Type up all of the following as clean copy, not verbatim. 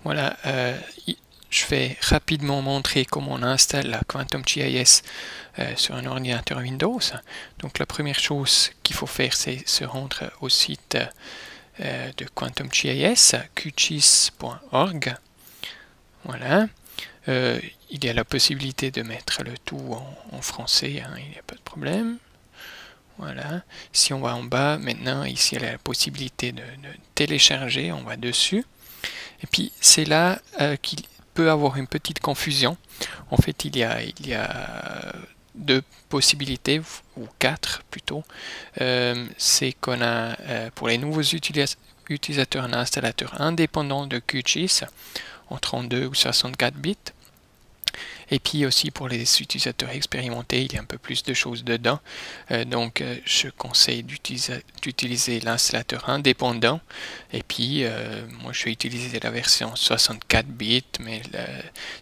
Voilà, je vais rapidement montrer comment on installe la Quantum GIS sur un ordinateur Windows. Donc la première chose qu'il faut faire, c'est se rendre au site de Quantum GIS, qgis.org. Voilà. Il y a la possibilité de mettre le tout en français, hein, il n'y a pas de problème. Voilà. Si on va en bas, maintenant, ici, il y a la possibilité de télécharger, on va dessus. Et puis, c'est là qu'il peut avoir une petite confusion. En fait, il y a deux possibilités, ou quatre plutôt. C'est qu'on a, pour les nouveaux utilisateurs, un installateur indépendant de QGIS en 32 ou 64 bits. Et puis aussi pour les utilisateurs expérimentés, il y a un peu plus de choses dedans. Donc je conseille d'utiliser l'installateur indépendant. Et puis moi je vais utiliser la version 64 bits, mais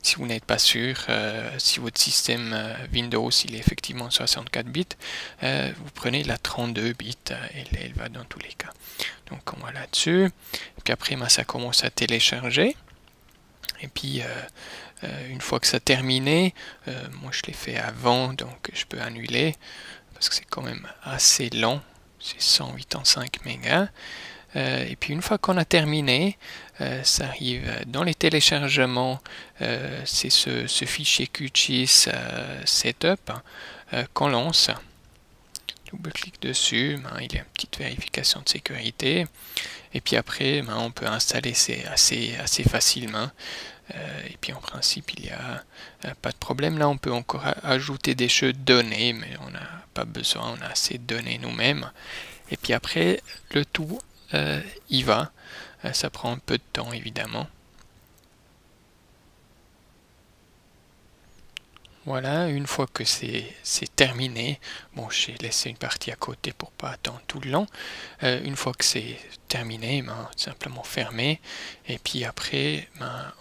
si vous n'êtes pas sûr, si votre système Windows il est effectivement 64 bits, vous prenez la 32 bits, elle va dans tous les cas. Donc on va là-dessus. Et puis après ça commence à télécharger. Et puis une fois que ça a terminé, moi je l'ai fait avant, donc je peux annuler parce que c'est quand même assez long, c'est 185 mégas. Et puis une fois qu'on a terminé, ça arrive dans les téléchargements, c'est ce fichier QGIS setup qu'on lance. Double-clic dessus, il y a une petite vérification de sécurité. Et puis après, on peut installer assez facilement. Et puis en principe, il n'y a pas de problème. Là, on peut encore ajouter des jeux de données, mais on n'a pas besoin, on a assez de données nous-mêmes. Et puis après, le tout y va. Ça prend un peu de temps, évidemment. Voilà, une fois que c'est terminé, bon, j'ai laissé une partie à côté pour pas attendre tout le long. Une fois que c'est terminé, simplement fermer. Et puis après,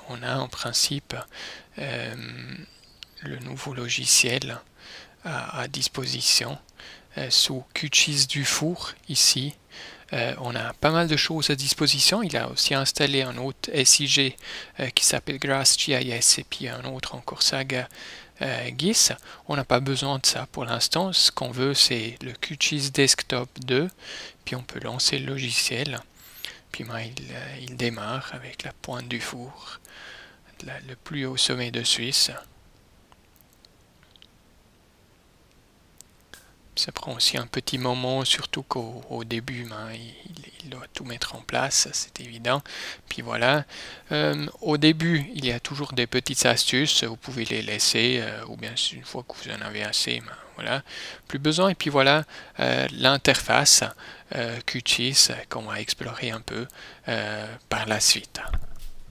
on a en principe le nouveau logiciel à disposition sous QGIS du four ici. On a pas mal de choses à disposition. Il a aussi installé un autre SIG qui s'appelle GrassGIS et puis un autre encore Saga GIS. On n'a pas besoin de ça pour l'instant. Ce qu'on veut, c'est le QGIS Desktop 2. Puis on peut lancer le logiciel. Puis il démarre avec la pointe du four, le plus haut sommet de Suisse. Ça prend aussi un petit moment, surtout qu'au début, il doit tout mettre en place, c'est évident. Puis voilà, au début, il y a toujours des petites astuces, vous pouvez les laisser, ou bien une fois que vous en avez assez, voilà, plus besoin. Et puis voilà, l'interface QGIS qu'on va explorer un peu par la suite.